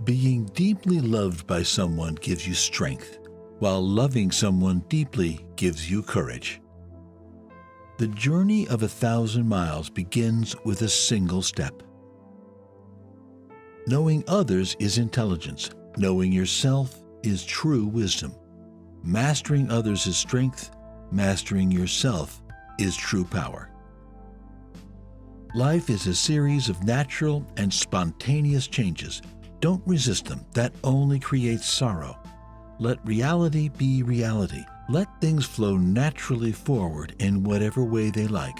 Being deeply loved by someone gives you strength, while loving someone deeply gives you courage. The journey of 1,000 miles begins with a single step. Knowing others is intelligence. Knowing yourself is true wisdom. Mastering others is strength. Mastering yourself is true power. Life is a series of natural and spontaneous changes. Don't resist them. That only creates sorrow. Let reality be reality. Let things flow naturally forward in whatever way they like.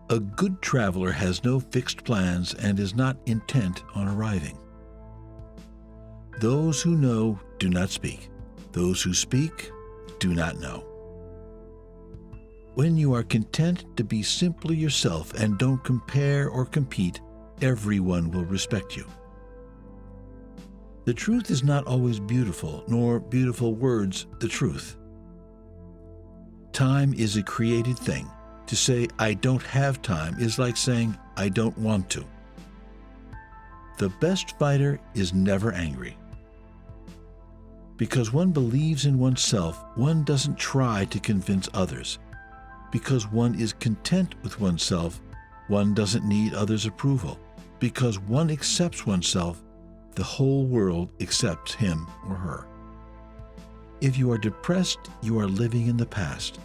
A good traveler has no fixed plans and is not intent on arriving. Those who know do not speak. Those who speak do not know. When you are content to be simply yourself and don't compare or compete, everyone will respect you. The truth is not always beautiful, nor beautiful words the truth. Time is a created thing. To say, I don't have time, is like saying, I don't want to. The best fighter is never angry. Because one believes in oneself, one doesn't try to convince others. Because one is content with oneself, one doesn't need others' approval. Because one accepts oneself, the whole world accepts him or her. If you are depressed, you are living in the past.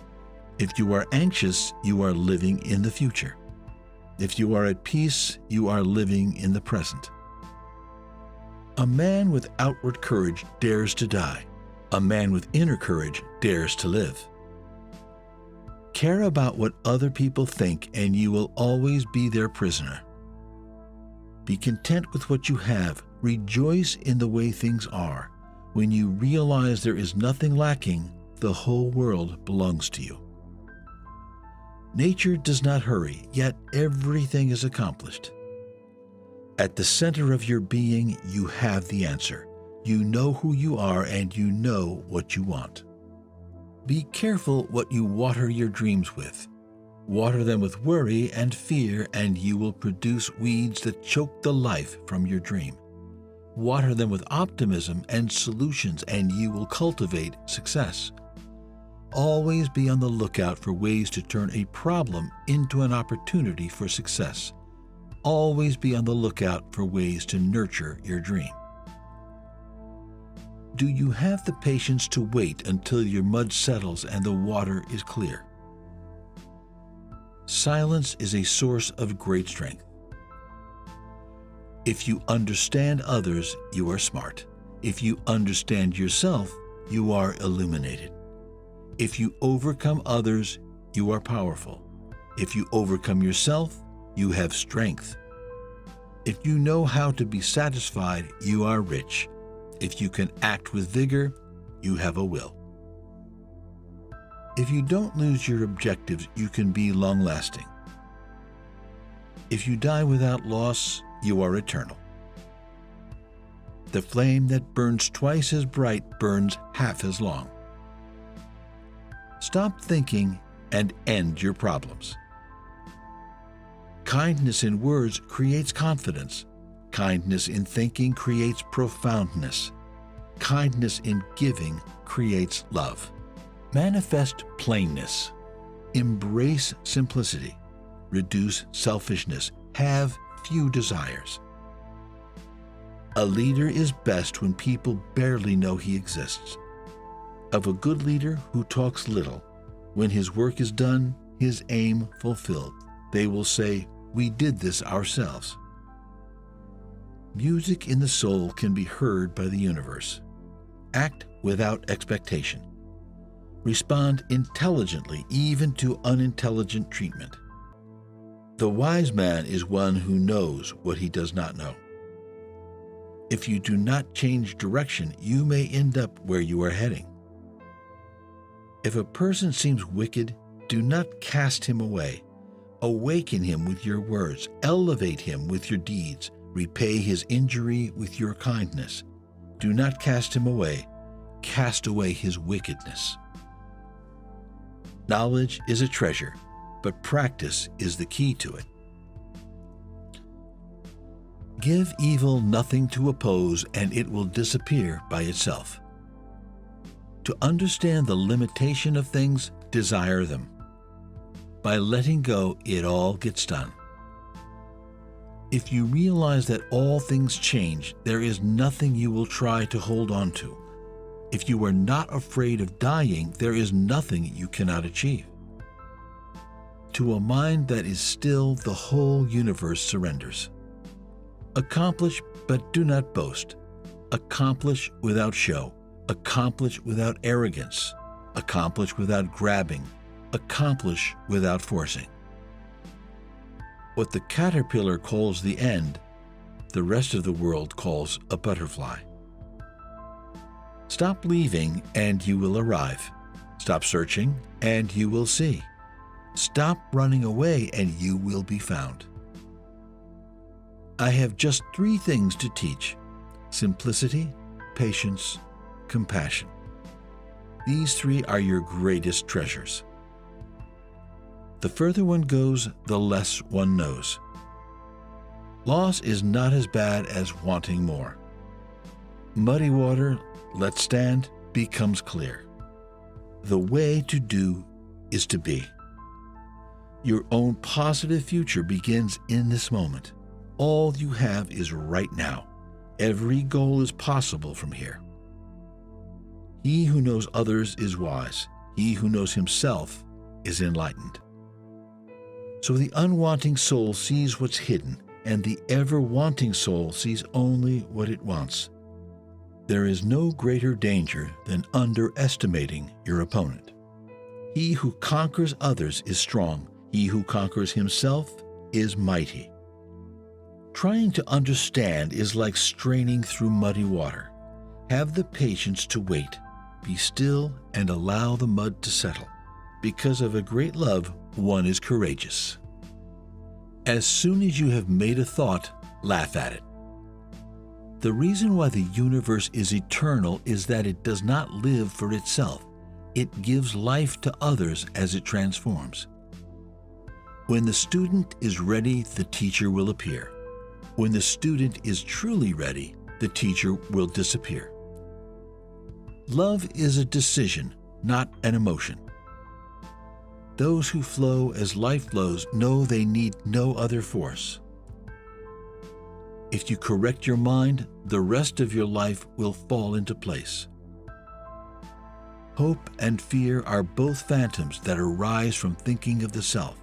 If you are anxious, you are living in the future. If you are at peace, you are living in the present. A man with outward courage dares to die. A man with inner courage dares to live. Care about what other people think, and you will always be their prisoner. Be content with what you have. Rejoice in the way things are. When you realize there is nothing lacking, the whole world belongs to you. Nature does not hurry, yet everything is accomplished. At the center of your being, you have the answer. You know who you are and you know what you want. Be careful what you water your dreams with. Water them with worry and fear, and you will produce weeds that choke the life from your dream. Water them with optimism and solutions, and you will cultivate success. Always be on the lookout for ways to turn a problem into an opportunity for success. Always be on the lookout for ways to nurture your dream. Do you have the patience to wait until your mud settles and the water is clear? Silence is a source of great strength. If you understand others, you are smart. If you understand yourself, you are illuminated. If you overcome others, you are powerful. If you overcome yourself, you have strength. If you know how to be satisfied, you are rich. If you can act with vigor, you have a will. If you don't lose your objectives, you can be long-lasting. If you die without loss, you are eternal. The flame that burns twice as bright burns half as long. Stop thinking and end your problems. Kindness in words creates confidence. Kindness in thinking creates profoundness. Kindness in giving creates love. Manifest plainness. Embrace simplicity. Reduce selfishness. Have few desires. A leader is best when people barely know he exists. Of a good leader who talks little, when his work is done, his aim fulfilled, they will say, "We did this ourselves." Music in the soul can be heard by the universe. Act without expectation. Respond intelligently even to unintelligent treatment. The wise man is one who knows what he does not know. If you do not change direction, you may end up where you are heading. If a person seems wicked, do not cast him away. Awaken him with your words. Elevate him with your deeds. Repay his injury with your kindness. Do not cast him away. Cast away his wickedness. Knowledge is a treasure, but practice is the key to it. Give evil nothing to oppose, and it will disappear by itself. To understand the limitation of things, desire them. By letting go, it all gets done. If you realize that all things change, there is nothing you will try to hold on to. If you are not afraid of dying, there is nothing you cannot achieve. To a mind that is still, the whole universe surrenders. Accomplish, but do not boast. Accomplish without show. Accomplish without arrogance. Accomplish without grabbing. Accomplish without forcing. What the caterpillar calls the end, the rest of the world calls a butterfly. Stop leaving and you will arrive. Stop searching and you will see. Stop running away and you will be found. I have just 3 things to teach: simplicity, patience, compassion. These 3 are your greatest treasures. The further one goes, the less one knows. Loss is not as bad as wanting more. Muddy water, let stand, becomes clear. The way to do is to be. Your own positive future begins in this moment. All you have is right now. Every goal is possible from here. He who knows others is wise. He who knows himself is enlightened. So the unwanting soul sees what's hidden, and the ever-wanting soul sees only what it wants. There is no greater danger than underestimating your opponent. He who conquers others is strong. He who conquers himself is mighty. Trying to understand is like straining through muddy water. Have the patience to wait. Be still and allow the mud to settle. Because of a great love, one is courageous. As soon as you have made a thought, laugh at it. The reason why the universe is eternal is that it does not live for itself. It gives life to others as it transforms. When the student is ready, the teacher will appear. When the student is truly ready, the teacher will disappear. Love is a decision, not an emotion. Those who flow as life flows know they need no other force. If you correct your mind, the rest of your life will fall into place. Hope and fear are both phantoms that arise from thinking of the self.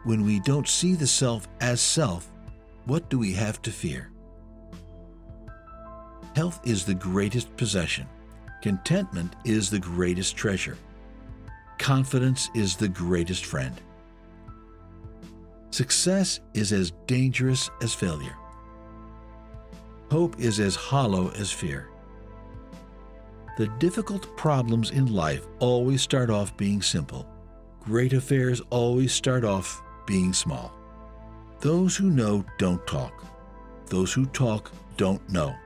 When we don't see the self as self, what do we have to fear? Health is the greatest possession. Contentment is the greatest treasure. Confidence is the greatest friend. Success is as dangerous as failure. Hope is as hollow as fear. The difficult problems in life always start off being simple. Great affairs always start off being small. Those who know don't talk. Those who talk don't know.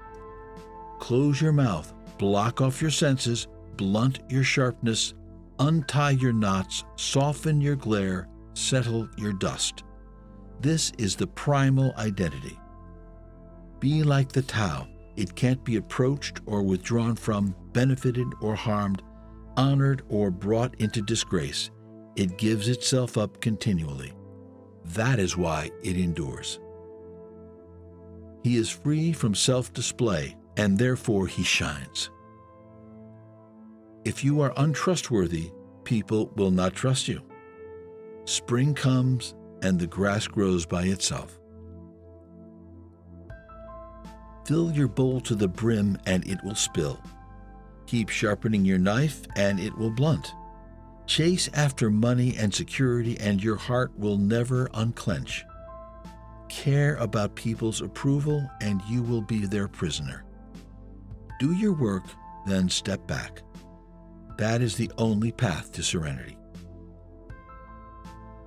Close your mouth, block off your senses, blunt your sharpness, untie your knots, soften your glare, settle your dust. This is the primal identity. Be like the Tao. It can't be approached or withdrawn from, benefited or harmed, honored or brought into disgrace. It gives itself up continually. That is why it endures. He is free from self-display, and therefore he shines. If you are untrustworthy, people will not trust you. Spring comes and the grass grows by itself. Fill your bowl to the brim and it will spill. Keep sharpening your knife and it will blunt. Chase after money and security and your heart will never unclench. Care about people's approval and you will be their prisoner. Do your work, then step back. That is the only path to serenity.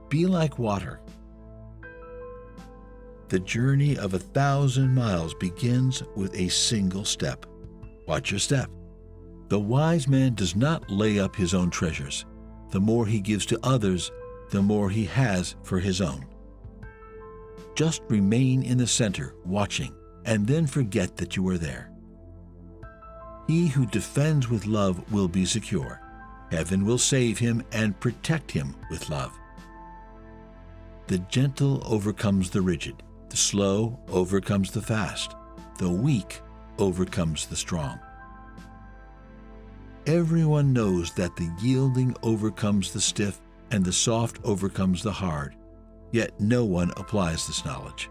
Be like water. The journey of 1,000 miles begins with a single step. Watch your step. The wise man does not lay up his own treasures. The more he gives to others, the more he has for his own. Just remain in the center, watching, and then forget that you are there. He who defends with love will be secure. Heaven will save him and protect him with love. The gentle overcomes the rigid. The slow overcomes the fast. The weak overcomes the strong. Everyone knows that the yielding overcomes the stiff and the soft overcomes the hard, yet no one applies this knowledge.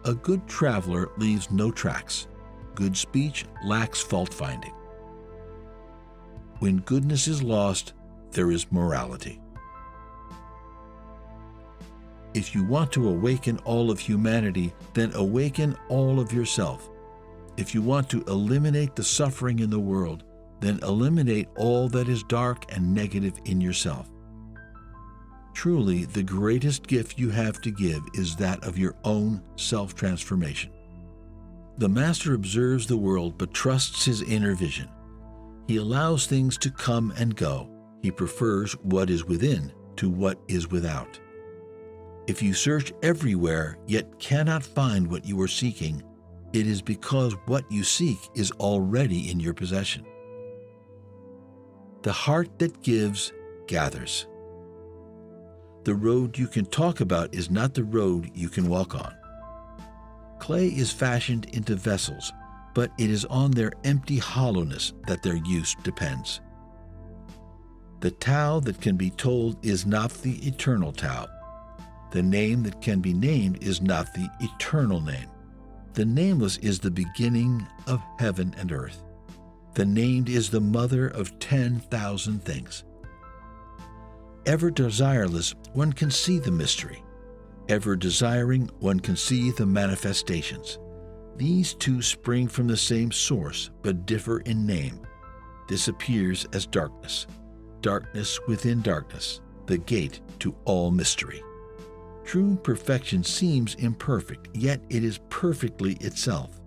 A good traveler leaves no tracks. Good speech lacks fault-finding. When goodness is lost, there is morality. If you want to awaken all of humanity, then awaken all of yourself. If you want to eliminate the suffering in the world, then eliminate all that is dark and negative in yourself. Truly, the greatest gift you have to give is that of your own self-transformation. The Master observes the world but trusts his inner vision. He allows things to come and go. He prefers what is within to what is without. If you search everywhere yet cannot find what you are seeking, it is because what you seek is already in your possession. The heart that gives gathers. The road you can talk about is not the road you can walk on. Clay is fashioned into vessels, but it is on their empty hollowness that their use depends. The Tao that can be told is not the eternal Tao. The name that can be named is not the eternal name. The nameless is the beginning of heaven and earth. The named is the mother of 10,000 things. Ever desireless, one can see the mystery. Ever desiring, one can see the manifestations. These two spring from the same source, but differ in name. This appears as darkness. Darkness within darkness, the gate to all mystery. True perfection seems imperfect, yet it is perfectly itself.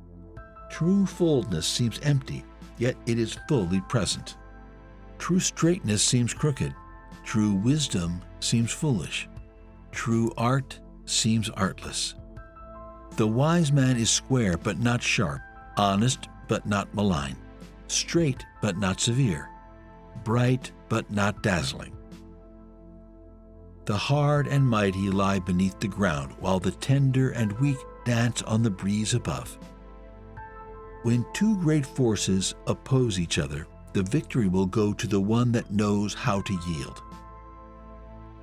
True fullness seems empty, yet it is fully present. True straightness seems crooked. True wisdom seems foolish. True art seems artless. The wise man is square but not sharp, honest but not malign, straight but not severe, bright but not dazzling. The hard and mighty lie beneath the ground, while the tender and weak dance on the breeze above. When two great forces oppose each other, the victory will go to the one that knows how to yield.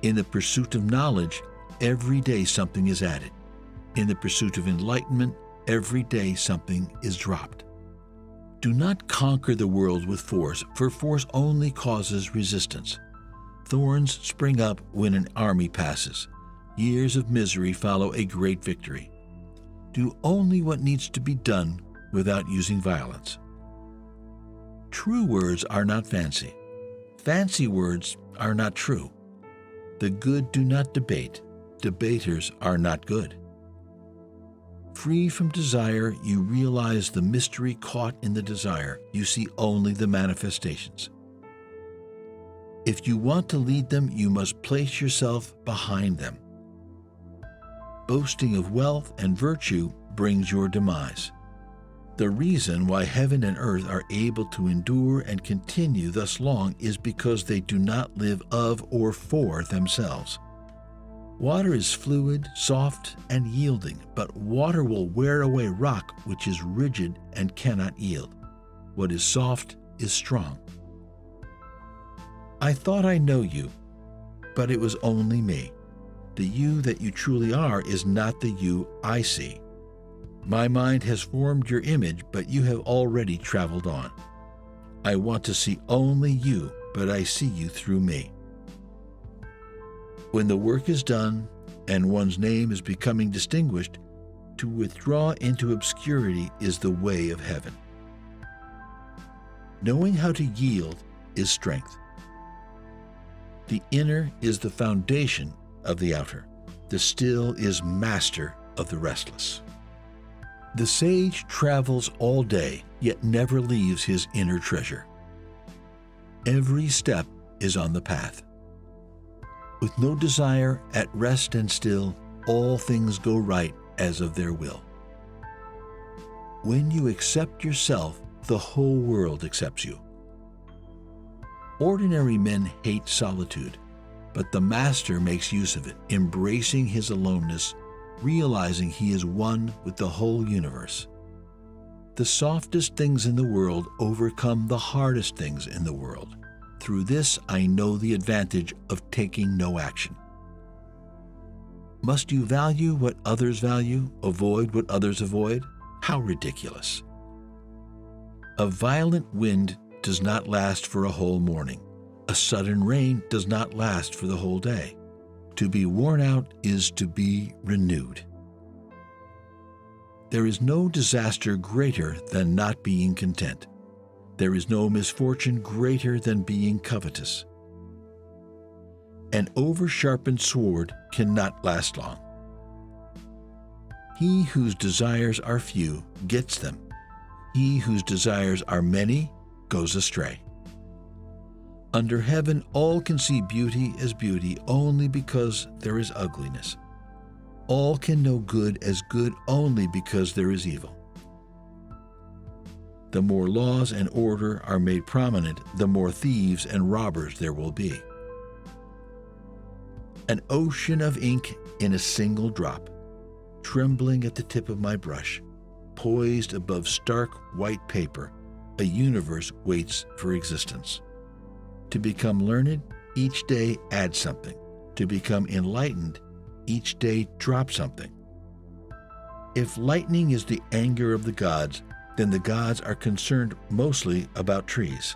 In the pursuit of knowledge, every day something is added. In the pursuit of enlightenment, every day something is dropped. Do not conquer the world with force, for force only causes resistance. Thorns spring up when an army passes. Years of misery follow a great victory. Do only what needs to be done without using violence. True words are not fancy. Fancy words are not true. The good do not debate. Debaters are not good. Free from desire, you realize the mystery caught in the desire. You see only the manifestations. If you want to lead them, you must place yourself behind them. Boasting of wealth and virtue brings your demise. The reason why heaven and earth are able to endure and continue thus long is because they do not live of or for themselves. Water is fluid, soft, and yielding, but water will wear away rock which is rigid and cannot yield. What is soft is strong. I thought I know you, but it was only me. The you that you truly are is not the you I see. My mind has formed your image, but you have already traveled on. I want to see only you, but I see you through me. When the work is done and one's name is becoming distinguished, to withdraw into obscurity is the way of heaven. Knowing how to yield is strength. The inner is the foundation of the outer. The still is master of the restless. The sage travels all day, yet never leaves his inner treasure. Every step is on the path. With no desire, at rest and still, all things go right as of their will. When you accept yourself, the whole world accepts you. Ordinary men hate solitude, but the Master makes use of it, embracing his aloneness, realizing he is one with the whole universe. The softest things in the world overcome the hardest things in the world. Through this, I know the advantage of taking no action. Must you value what others value, avoid what others avoid? How ridiculous. A violent wind does not last for a whole morning. A sudden rain does not last for the whole day. To be worn out is to be renewed. There is no disaster greater than not being content. There is no misfortune greater than being covetous. An over-sharpened sword cannot last long. He whose desires are few gets them. He whose desires are many goes astray. Under heaven, all can see beauty as beauty only because there is ugliness. All can know good as good only because there is evil. The more laws and order are made prominent, the more thieves and robbers there will be. An ocean of ink in a single drop, trembling at the tip of my brush, poised above stark white paper, a universe waits for existence. To become learned, each day add something. To become enlightened, each day drop something. If lightning is the anger of the gods, then the gods are concerned mostly about trees.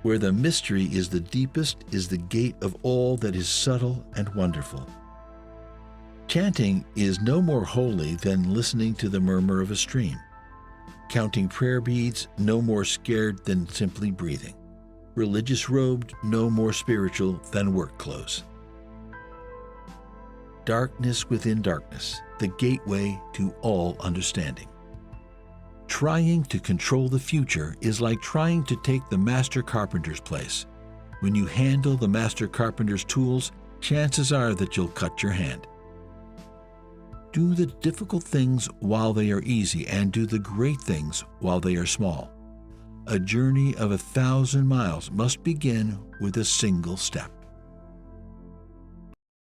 Where the mystery is the deepest is the gate of all that is subtle and wonderful. Chanting is no more holy than listening to the murmur of a stream. Counting prayer beads no more scared than simply breathing. Religious robed no more spiritual than work clothes. Darkness within darkness, the gateway to all understanding. Trying to control the future is like trying to take the master carpenter's place. When you handle the master carpenter's tools, chances are that you'll cut your hand. Do the difficult things while they are easy, and do the great things while they are small. A journey of 1,000 miles must begin with a single step.